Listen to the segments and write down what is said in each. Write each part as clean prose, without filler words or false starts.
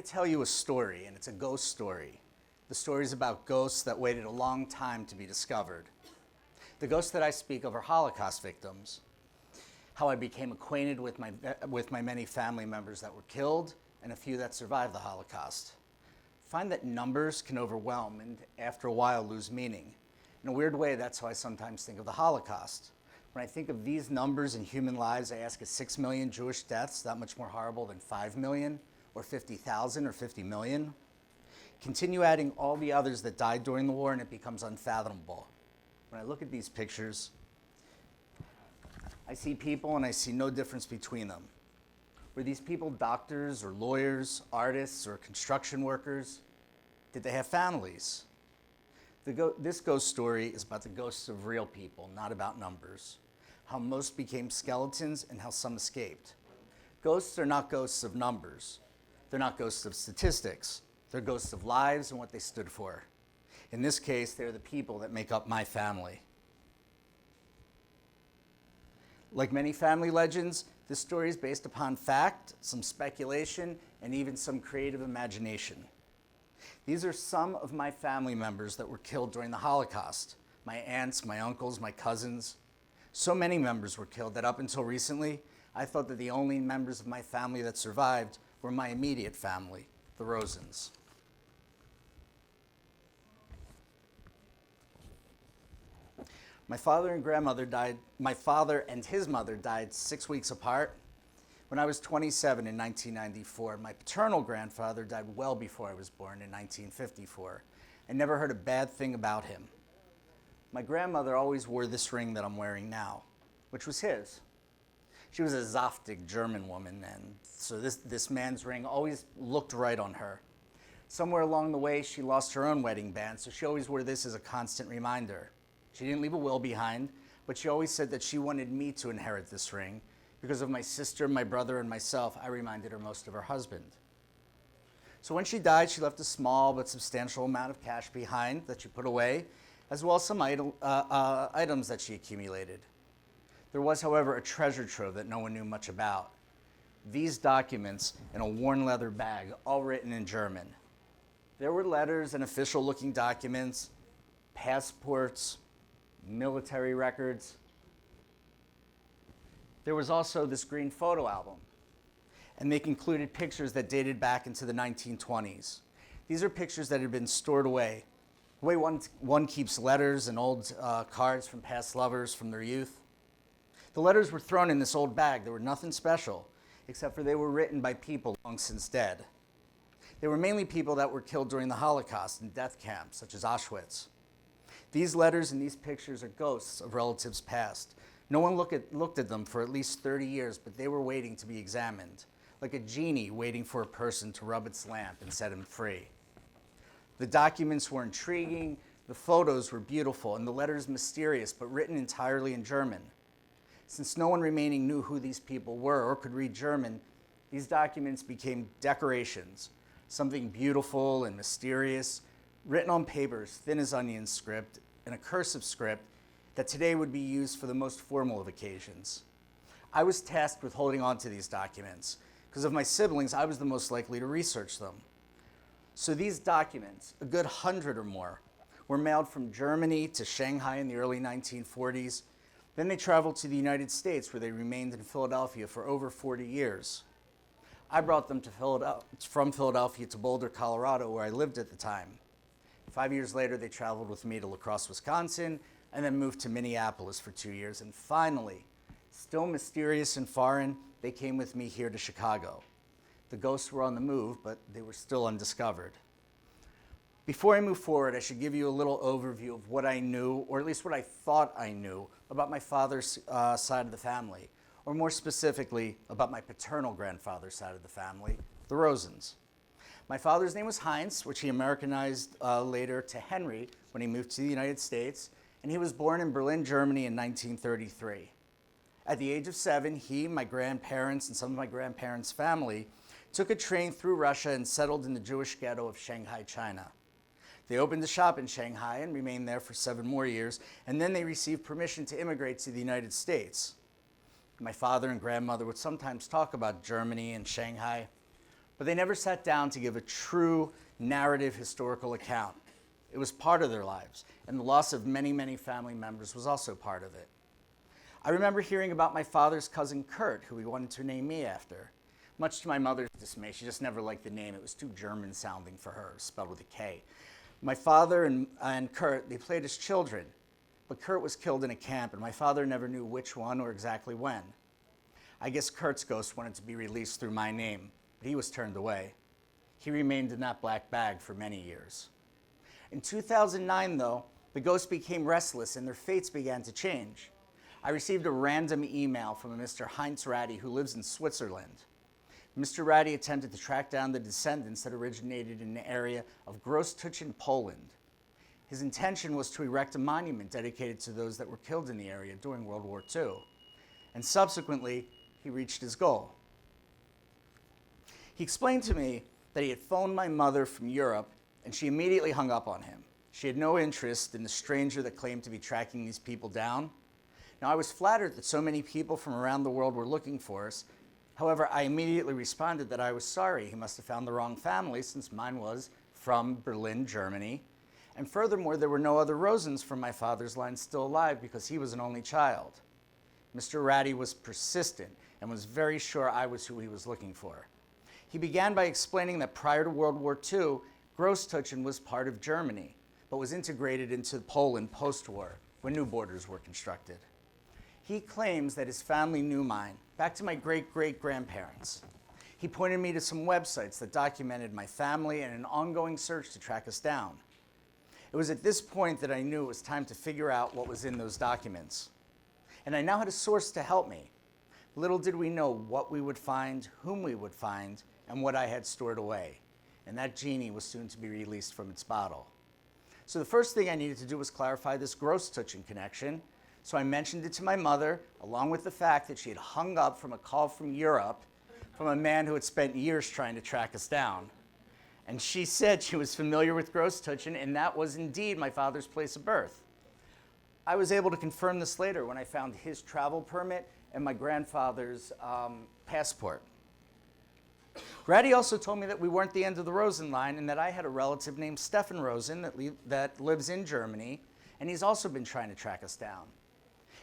tell you a story, and it's a ghost story. The story is about ghosts that waited a long time to be discovered. The ghosts that I speak of are Holocaust victims. How I became acquainted with my many family members that were killed and a few that survived the Holocaust. I find that numbers can overwhelm and after a while lose meaning. In a weird way, that's how I sometimes think of the Holocaust. When I think of these numbers in human lives, I ask, is 6 million Jewish deaths that much more horrible than 5 million, or 50,000, or 50 million? Continue adding all the others that died during the war and it becomes unfathomable. When I look at these pictures, I see people and I see no difference between them. Were these people doctors or lawyers, artists or construction workers? Did they have families? This ghost story is about the ghosts of real people, not about numbers. How most became skeletons and how some escaped. Ghosts are not ghosts of numbers. They're not ghosts of statistics. They're ghosts of lives and what they stood for. In this case, they're the people that make up my family. Like many family legends, this story is based upon fact, some speculation, and even some creative imagination. These are some of my family members that were killed during the Holocaust. My aunts, my uncles, my cousins. So many members were killed that up until recently, I thought that the only members of my family that survived were my immediate family, the Rosens. My father and his mother died 6 weeks apart. When I was 27 in 1994, my paternal grandfather died well before I was born in 1954. I never heard a bad thing about him. My grandmother always wore this ring that I'm wearing now, which was his. She was a Zaftig German woman, and so this man's ring always looked right on her. Somewhere along the way, she lost her own wedding band, so she always wore this as a constant reminder. She didn't leave a will behind, but she always said that she wanted me to inherit this ring. Because of my sister, my brother, and myself, I reminded her most of her husband. So when she died, she left a small but substantial amount of cash behind that she put away, as well as some items that she accumulated. There was, however, a treasure trove that no one knew much about. These documents in a worn leather bag, all written in German. There were letters and official-looking documents, passports, military records. There was also this green photo album, and they included pictures that dated back into the 1920s. These are pictures that had been stored away. The way one keeps letters and old cards from past lovers from their youth. The letters were thrown in this old bag. They were nothing special, except for they were written by people long since dead. They were mainly people that were killed during the Holocaust in death camps, such as Auschwitz. These letters and these pictures are ghosts of relatives past. No one looked at them for at least 30 years, but they were waiting to be examined, like a genie waiting for a person to rub its lamp and set him free. The documents were intriguing, the photos were beautiful, and the letters mysterious, but written entirely in German. Since no one remaining knew who these people were or could read German, these documents became decorations, something beautiful and mysterious, written on papers thin as onion script, in a cursive script that today would be used for the most formal of occasions. I was tasked with holding on to these documents. Because of my siblings, I was the most likely to research them. So these documents, a good 100 or more, were mailed from Germany to Shanghai in the early 1940s. Then they traveled to the United States, where they remained in Philadelphia for over 40 years. I brought them from Philadelphia to Boulder, Colorado, where I lived at the time. 5 years later, they traveled with me to La Crosse, Wisconsin, and then moved to Minneapolis for 2 years. And finally, still mysterious and foreign, they came with me here to Chicago. The ghosts were on the move, but they were still undiscovered. Before I move forward, I should give you a little overview of what I knew, or at least what I thought I knew, about my father's side of the family, or more specifically, about my paternal grandfather's side of the family, the Rosens. My father's name was Heinz, which he Americanized later to Henry when he moved to the United States, and he was born in Berlin, Germany in 1933. At the age of 7, he, my grandparents, and some of my grandparents' family took a train through Russia and settled in the Jewish ghetto of Shanghai, China. They opened a shop in Shanghai and remained there for 7 more years, and then they received permission to immigrate to the United States. My father and grandmother would sometimes talk about Germany and Shanghai, But they never sat down to give a true narrative historical account. It was part of their lives, and the loss of many, many family members was also part of it. I remember hearing about my father's cousin Kurt, who he wanted to name me after. Much to my mother's dismay, she just never liked the name. It was too German sounding for her, spelled with a K. My father and Kurt, they played as children, but Kurt was killed in a camp, and my father never knew which one or exactly when. I guess Kurt's ghost wanted to be released through my name, but he was turned away. He remained in that black bag for many years. In 2009, though, the ghosts became restless and their fates began to change. I received a random email from a Mr. Heinz Ratty who lives in Switzerland. Mr. Ratty attempted to track down the descendants that originated in the area of Großtuchen, Poland. His intention was to erect a monument dedicated to those that were killed in the area during World War II. And subsequently, he reached his goal. He explained to me that he had phoned my mother from Europe, and she immediately hung up on him. She had no interest in the stranger that claimed to be tracking these people down. Now, I was flattered that so many people from around the world were looking for us. However, I immediately responded that I was sorry. He must have found the wrong family, since mine was from Berlin, Germany. And furthermore, there were no other Rosens from my father's line still alive because he was an only child. Mr. Ratty was persistent and was very sure I was who he was looking for. He began by explaining that prior to World War II, Großtuchen was part of Germany, but was integrated into Poland post-war when new borders were constructed. He claims that his family knew mine, back to my great-great-grandparents. He pointed me to some websites that documented my family and an ongoing search to track us down. It was at this point that I knew it was time to figure out what was in those documents. And I now had a source to help me. Little did we know what we would find, whom we would find, and what I had stored away. And that genie was soon to be released from its bottle. So the first thing I needed to do was clarify this Großtuchen connection. So I mentioned it to my mother, along with the fact that she had hung up from a call from Europe from a man who had spent years trying to track us down. And she said she was familiar with Großtuchen, and that was indeed my father's place of birth. I was able to confirm this later when I found his travel permit and my grandfather's passport. Ratty also told me that we weren't the end of the Rosen line and that I had a relative named Stefan Rosen that lives in Germany, and he's also been trying to track us down.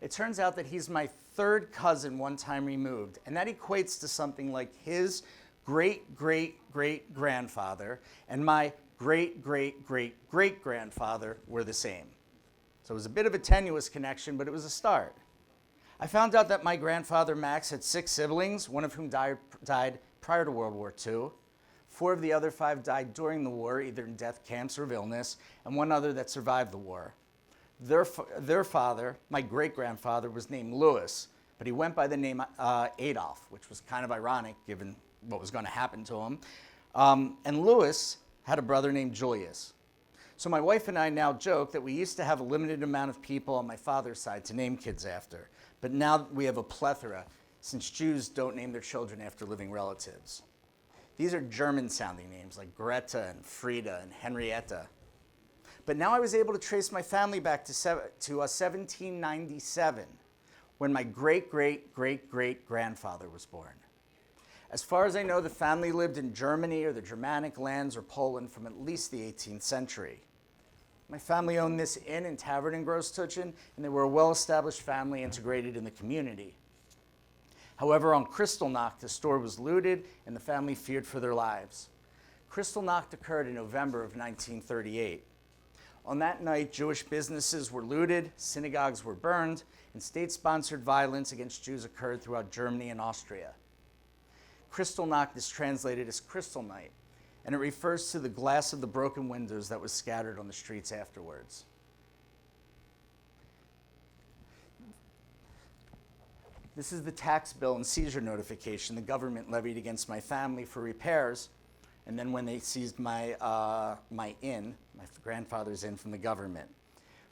It turns out that he's my third cousin one time removed, and that equates to something like his great-great-great-grandfather and my great-great-great-great-grandfather were the same. So it was a bit of a tenuous connection, but it was a start. I found out that my grandfather Max had 6 siblings, one of whom died prior to World War II. 4 of the other 5 died during the war, either in death camps or of illness, and 1 other that survived the war. Their father, my great-grandfather, was named Louis, but he went by the name Adolf, which was kind of ironic given what was going to happen to him. And Louis had a brother named Julius. So my wife and I now joke that we used to have a limited amount of people on my father's side to name kids after, but now we have a plethora, since Jews don't name their children after living relatives. These are German-sounding names like Greta and Frieda and Henrietta. But now I was able to trace my family back to 1797, when my great-great-great-great-grandfather was born. As far as I know, the family lived in Germany or the Germanic lands or Poland from at least the 18th century. My family owned this inn and tavern in Großtuchen, and they were a well-established family integrated in the community. However, on Kristallnacht, the store was looted and the family feared for their lives. Kristallnacht occurred in November of 1938. On that night, Jewish businesses were looted, synagogues were burned, and state-sponsored violence against Jews occurred throughout Germany and Austria. Kristallnacht is translated as Crystal Night, and it refers to the glass of the broken windows that was scattered on the streets afterwards. This is the tax bill and seizure notification the government levied against my family for repairs, and then when they seized my inn, my grandfather's inn, from the government.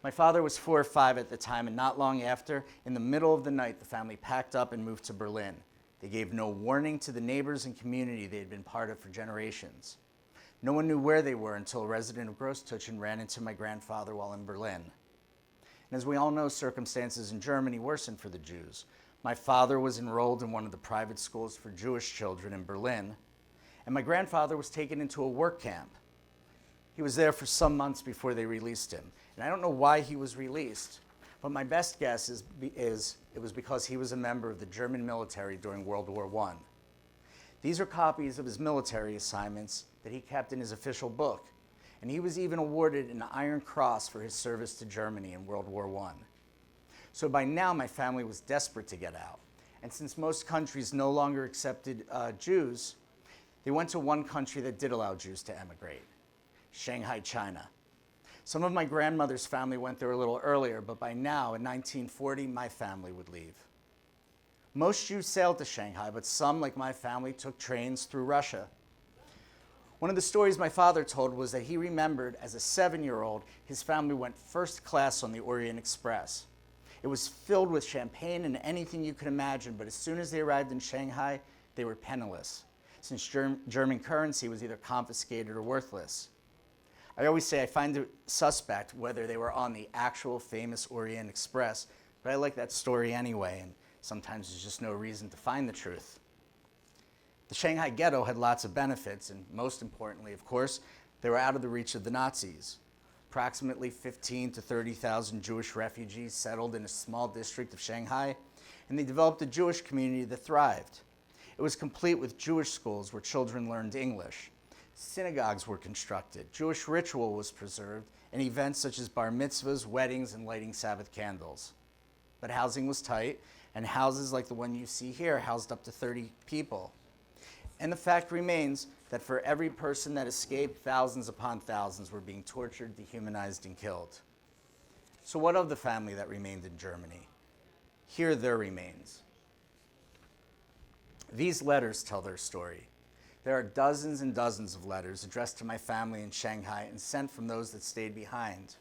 My father was 4 or 5 at the time, and not long after, in the middle of the night, the family packed up and moved to Berlin. They gave no warning to the neighbors and community they had been part of for generations. No one knew where they were until a resident of Großtuchen ran into my grandfather while in Berlin. And as we all know, circumstances in Germany worsened for the Jews. My father was enrolled in one of the private schools for Jewish children in Berlin, and my grandfather was taken into a work camp. He was there for some months before they released him. And I don't know why he was released, but my best guess is it was because he was a member of the German military during World War I. These are copies of his military assignments that he kept in his official book, and he was even awarded an Iron Cross for his service to Germany in World War I. So by now, my family was desperate to get out, and since most countries no longer accepted Jews, they went to one country that did allow Jews to emigrate, Shanghai, China. Some of my grandmother's family went there a little earlier, but by now, in 1940, my family would leave. Most Jews sailed to Shanghai, but some, like my family, took trains through Russia. One of the stories my father told was that he remembered as a 7-year-old, his family went first class on the Orient Express. It was filled with champagne and anything you could imagine, but as soon as they arrived in Shanghai, they were penniless, since German currency was either confiscated or worthless. I always say I find it suspect whether they were on the actual famous Orient Express, but I like that story anyway, and sometimes there's just no reason to find the truth. The Shanghai ghetto had lots of benefits, and most importantly, of course, they were out of the reach of the Nazis. Approximately 15,000 to 30,000 Jewish refugees settled in a small district of Shanghai, and they developed a Jewish community that thrived. It was complete with Jewish schools where children learned English. Synagogues were constructed, Jewish ritual was preserved, and events such as bar mitzvahs, weddings, and lighting Sabbath candles. But housing was tight, and houses like the one you see here housed up to 30 people. And the fact remains that for every person that escaped, thousands upon thousands were being tortured, dehumanized, and killed. So what of the family that remained in Germany? Here are their remains. These letters tell their story. There are dozens and dozens of letters addressed to my family in Shanghai and sent from those that stayed behind.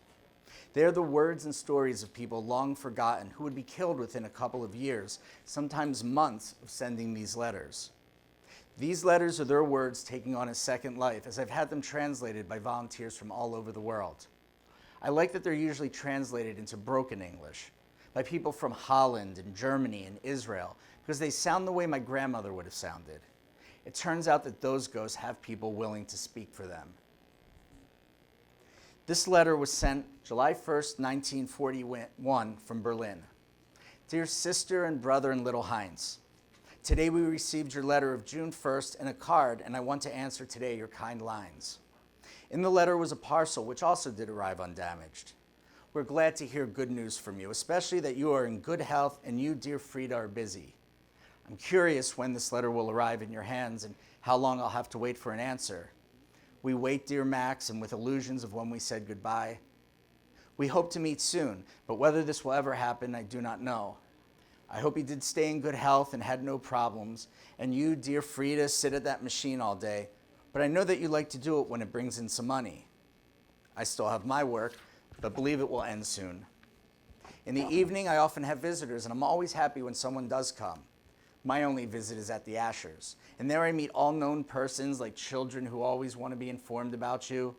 They are the words and stories of people long forgotten who would be killed within a couple of years, sometimes months, of sending these letters. These letters are their words taking on a second life, as I've had them translated by volunteers from all over the world. I like that they're usually translated into broken English by people from Holland and Germany and Israel, because they sound the way my grandmother would have sounded. It turns out that those ghosts have people willing to speak for them. This letter was sent July 1st, 1941 from Berlin. Dear sister and brother and little Heinz, today we received your letter of June 1st and a card, and I want to answer today your kind lines. In the letter was a parcel which also did arrive undamaged. We're glad to hear good news from you, especially that you are in good health and you, dear Frida, are busy. I'm curious when this letter will arrive in your hands and how long I'll have to wait for an answer. We wait, dear Max, and with illusions of when we said goodbye. We hope to meet soon, but whether this will ever happen, I do not know. I hope you did stay in good health and had no problems, and you, dear Frida, sit at that machine all day, but I know that you like to do it when it brings in some money. I still have my work, but believe it will end soon. In the evening, I often have visitors, and I'm always happy when someone does come. My only visit is at the Ashers, and there I meet all known persons like children who always want to be informed about you.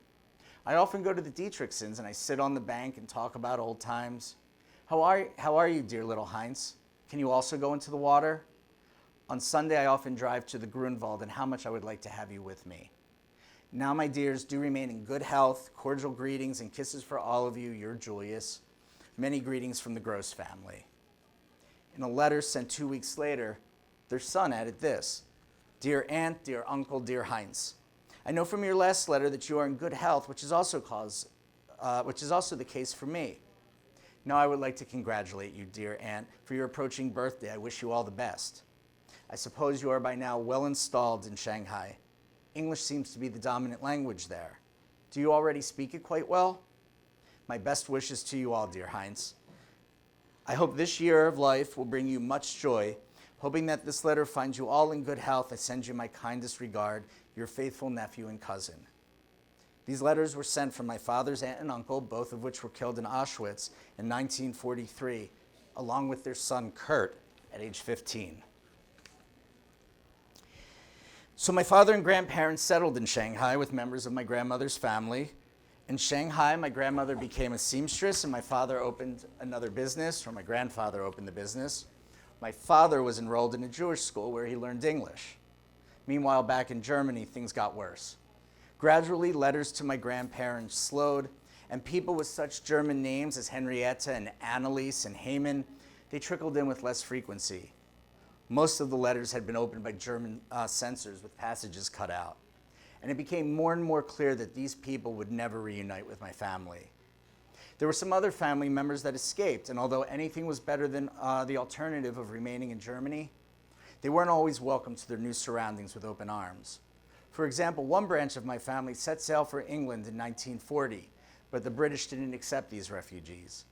I often go to the Dietrichsons and I sit on the bank and talk about old times. How are you, dear little Heinz? Can you also go into the water? On Sunday, I often drive to the Grunwald, and how much I would like to have you with me. Now, my dears, do remain in good health. Cordial greetings and kisses for all of you, your Julius. Many greetings from the Gross family. In a letter sent 2 weeks later, their son added this: Dear Aunt, dear Uncle, dear Heinz, I know from your last letter that you are in good health, which is also the case for me. Now I would like to congratulate you, dear Aunt, for your approaching birthday. I wish you all the best. I suppose you are by now well installed in Shanghai. English seems to be the dominant language there. Do you already speak it quite well? My best wishes to you all, dear Heinz. I hope this year of life will bring you much joy. Hoping that this letter finds you all in good health, I send you my kindest regard, your faithful nephew and cousin. These letters were sent from my father's aunt and uncle, both of which were killed in Auschwitz in 1943, along with their son Kurt at age 15. So my father and grandparents settled in Shanghai with members of my grandmother's family. In Shanghai, my grandmother became a seamstress, and my father opened another business, or my grandfather opened the business. My father was enrolled in a Jewish school where he learned English. Meanwhile, back in Germany, things got worse. Gradually, letters to my grandparents slowed, and people with such German names as Henrietta and Anneliese and Haman, they trickled in with less frequency. Most of the letters had been opened by German censors with passages cut out. And it became more and more clear that these people would never reunite with my family. There were some other family members that escaped, and although anything was better than the alternative of remaining in Germany, they weren't always welcome to their new surroundings with open arms. For example, one branch of my family set sail for England in 1940, but the British didn't accept these refugees.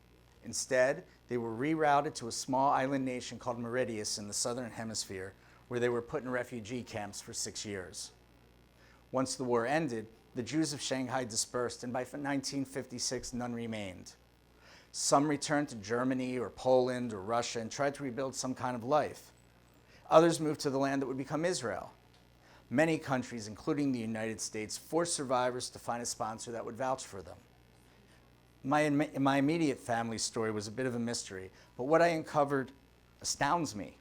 Instead, they were rerouted to a small island nation called Mauritius in the southern hemisphere, where they were put in refugee camps for 6 years. Once the war ended, the Jews of Shanghai dispersed, and by 1956, none remained. Some returned to Germany or Poland or Russia and tried to rebuild some kind of life. Others moved to the land that would become Israel. Many countries, including the United States, forced survivors to find a sponsor that would vouch for them. My immediate family story was a bit of a mystery, but what I uncovered astounds me.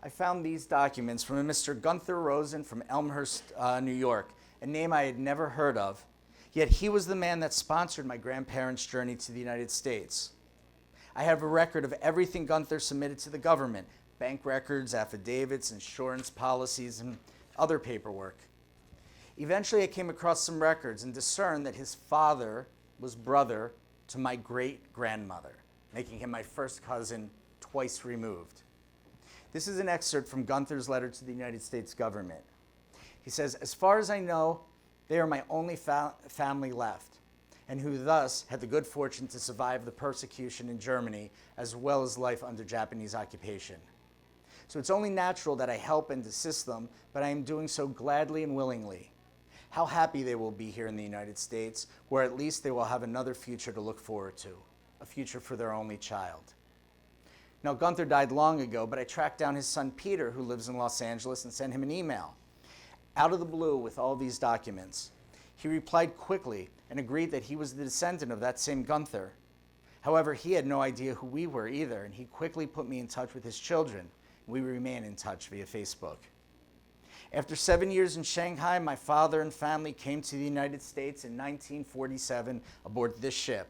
I found these documents from a Mr. Gunther Rosen from Elmhurst, New York, a name I had never heard of, yet he was the man that sponsored my grandparents' journey to the United States. I have a record of everything Gunther submitted to the government: bank records, affidavits, insurance policies, and other paperwork. Eventually, I came across some records and discerned that his father was brother to my great-grandmother, making him my first cousin twice removed. This is an excerpt from Gunther's letter to the United States government. He says, "As far as I know, they are my only family left, and who thus had the good fortune to survive the persecution in Germany as well as life under Japanese occupation. So it's only natural that I help and assist them, but I am doing so gladly and willingly. How happy they will be here in the United States, where at least they will have another future to look forward to, a future for their only child." Now, Gunther died long ago, but I tracked down his son Peter, who lives in Los Angeles, and sent him an email, out of the blue, with all these documents. He replied quickly and agreed that he was the descendant of that same Gunther. However, he had no idea who we were either, and he quickly put me in touch with his children. We remain in touch via Facebook. After 7 years in Shanghai, my father and family came to the United States in 1947 aboard this ship.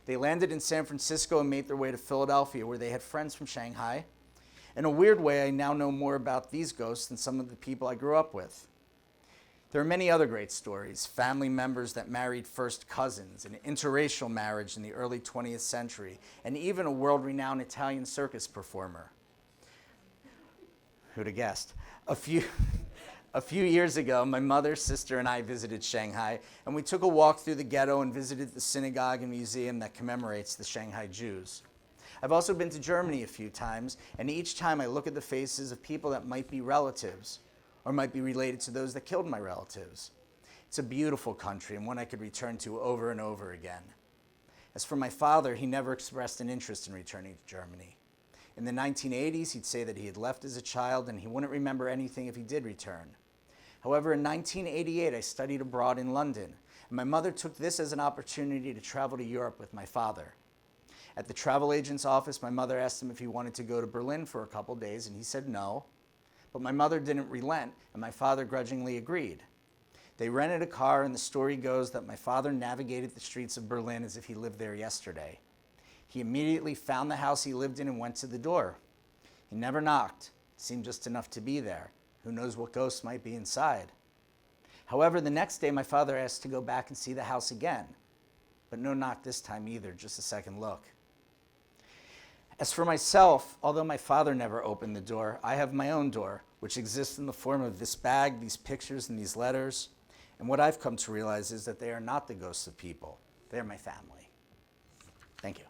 They landed in San Francisco and made their way to Philadelphia, where they had friends from Shanghai. In a weird way, I now know more about these ghosts than some of the people I grew up with. There are many other great stories: family members that married first cousins, an interracial marriage in the early 20th century, and even a world-renowned Italian circus performer. Who'd have guessed? A few years ago, my mother, sister, and I visited Shanghai, and we took a walk through the ghetto and visited the synagogue and museum that commemorates the Shanghai Jews. I've also been to Germany a few times, and each time I look at the faces of people that might be relatives, or might be related to those that killed my relatives. It's a beautiful country, and one I could return to over and over again. As for my father, he never expressed an interest in returning to Germany. In the 1980s, he'd say that he had left as a child and he wouldn't remember anything if he did return. However, in 1988, I studied abroad in London, and my mother took this as an opportunity to travel to Europe with my father. At the travel agent's office, my mother asked him if he wanted to go to Berlin for a couple days, and he said no. But my mother didn't relent, and my father grudgingly agreed. They rented a car, and the story goes that my father navigated the streets of Berlin as if he lived there yesterday. He immediately found the house he lived in and went to the door. He never knocked. It seemed just enough to be there. Who knows what ghosts might be inside? However, the next day, my father asked to go back and see the house again. But no knock this time either, just a second look. As for myself, although my father never opened the door, I have my own door, which exists in the form of this bag, these pictures, and these letters. And what I've come to realize is that they are not the ghosts of people. They are my family. Thank you.